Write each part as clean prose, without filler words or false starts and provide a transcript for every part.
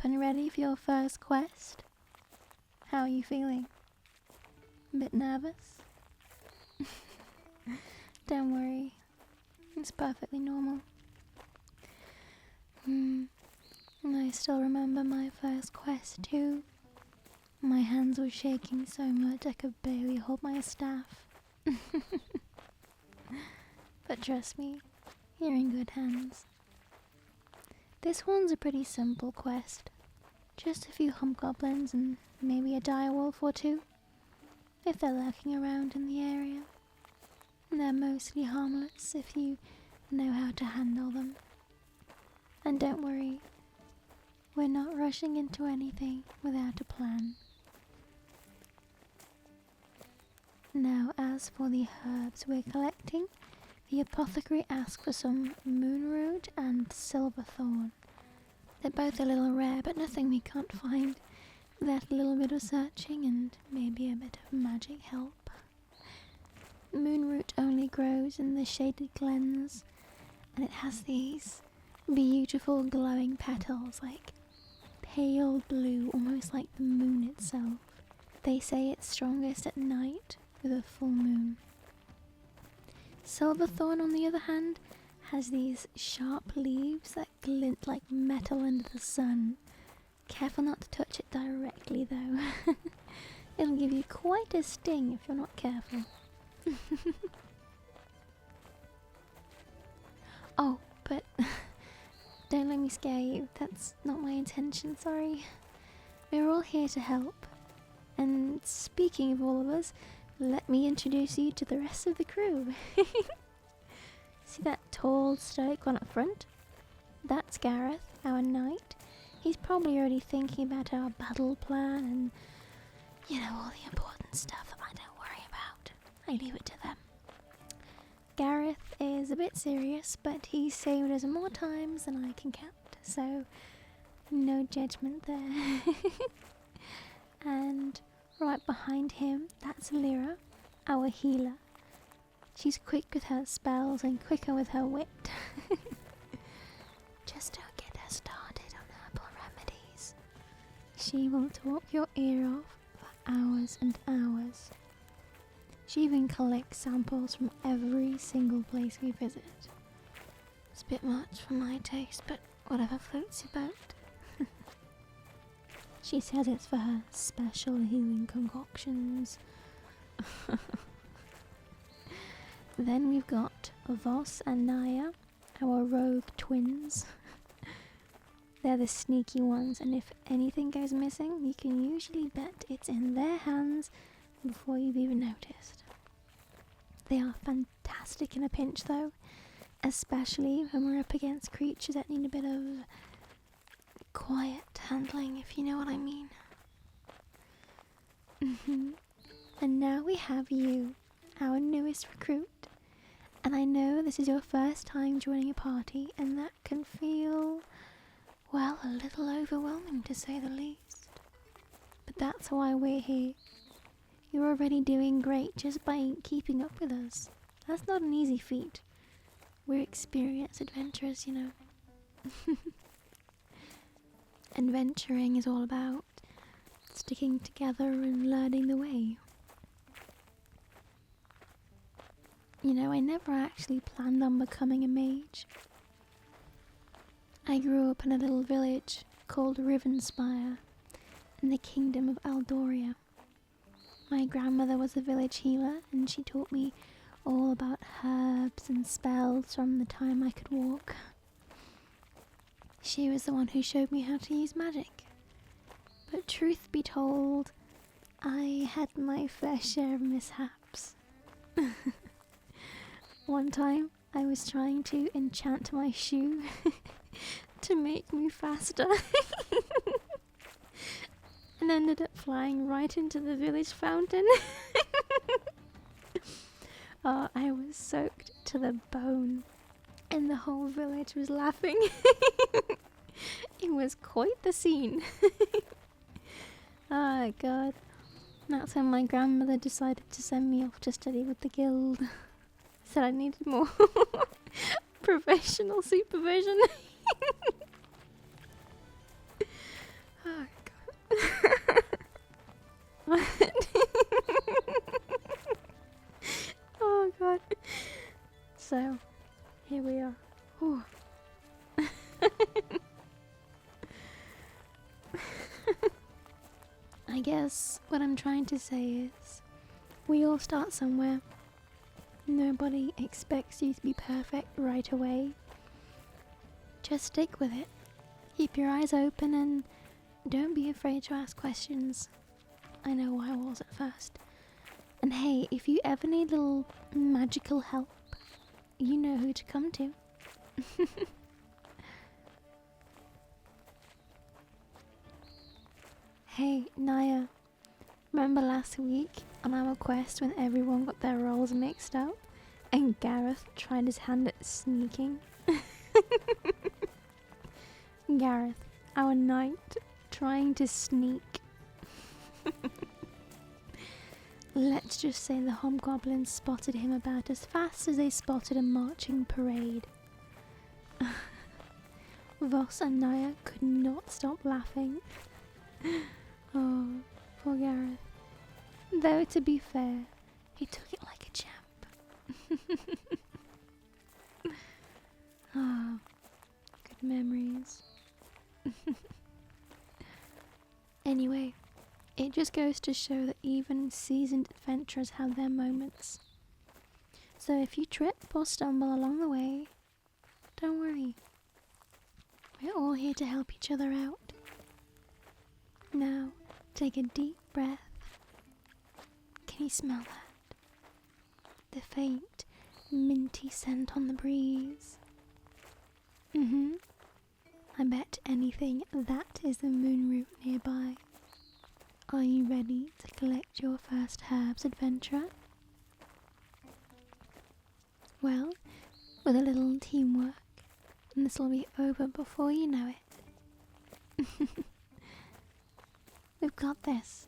and ready for your first quest? How are you feeling? A bit nervous? Don't worry, it's perfectly normal. I still remember my first quest too. My hands were shaking so much I could barely hold my staff. But trust me, you're in good hands. This one's a pretty simple quest. Just a few hobgoblins and maybe a direwolf or two, if they're lurking around in the area. They're mostly harmless if you know how to handle them. And don't worry, we're not rushing into anything without a plan. Now, as for the herbs we're collecting, the apothecary asked for some moonroot and silverthorn. They're both a little rare, but nothing we can't find without a little bit of searching and maybe a bit of magic help. Moonroot only grows in the shaded glens, and it has these beautiful glowing petals, like pale blue, almost like the moon itself. They say it's strongest at night with a full moon. Silverthorn, on the other hand, has these sharp leaves that glint like metal under the sun. Careful not to touch it directly though. It'll give you quite a sting if you're not careful. Oh, but don't let me scare you. That's not my intention, sorry. We're all here to help. And speaking of all of us, let me introduce you to the rest of the crew. See that tall, stoic one up front? That's Gareth, our knight. He's probably already thinking about our battle plan and, you know, all the important stuff that I don't worry about. I leave it to them. Gareth is a bit serious, but he's saved us more times than I can count, so no judgment there. And right behind him, that's Lyra, our healer. She's quick with her spells and quicker with her wit. Just don't get her started on herbal remedies. She will talk your ear off for hours and hours. She even collects samples from every single place we visit. It's a bit much for my taste, but whatever floats your boat. She says it's for her special healing concoctions. Then we've got Voss and Naya, our rogue twins. They're the sneaky ones, and if anything goes missing, you can usually bet it's in their hands before you've even noticed. They are fantastic in a pinch though, especially when we're up against creatures that need a bit of quiet handling, if you know what I mean. And now we have you, our newest recruit. And I know this is your first time joining a party, and that can feel, well, a little overwhelming to say the least. But that's why we're here. You're already doing great just by keeping up with us. That's not an easy feat. We're experienced adventurers, you know. Adventuring is all about sticking together and learning the way. You know, I never actually planned on becoming a mage. I grew up in a little village called Rivenspire in the kingdom of Aldoria. My grandmother was a village healer, and she taught me all about herbs and spells from the time I could walk. She was the one who showed me how to use magic. But truth be told, I had my fair share of mishaps. One time, I was trying to enchant my shoe to make me faster. And ended up flying right into the village fountain. I was soaked to the bone, and the whole village was laughing. It was quite the scene. Oh god. That's when my grandmother decided to send me off to study with the guild. Said I needed more professional supervision. Oh god. What? Oh god. So, here we are. Ooh. I guess what I'm trying to say is, we all start somewhere. Nobody expects you to be perfect right away. Just stick with it. Keep your eyes open and don't be afraid to ask questions. I know I was at first. And hey, if you ever need a little magical help, you know who to come to. Hey, Naya. Remember last week on our quest when everyone got their roles mixed up and Gareth tried his hand at sneaking? Gareth, our knight, trying to sneak. Let's just say the hobgoblins spotted him about as fast as they spotted a marching parade. Voss and Naya could not stop laughing. Oh, poor Gareth. Though, to be fair, he took it like a champ. Ah, good memories. Anyway, it just goes to show that even seasoned adventurers have their moments. So if you trip or stumble along the way, don't worry. We're all here to help each other out. Now, take a deep breath. Can you smell that? The faint, minty scent on the breeze. I bet anything that is the moon root nearby. Are you ready to collect your first herbs, adventurer? Well, with a little teamwork, this will be over before you know it. We've got this.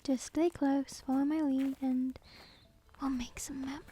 Just stay close, follow my lead, and we'll make some memories.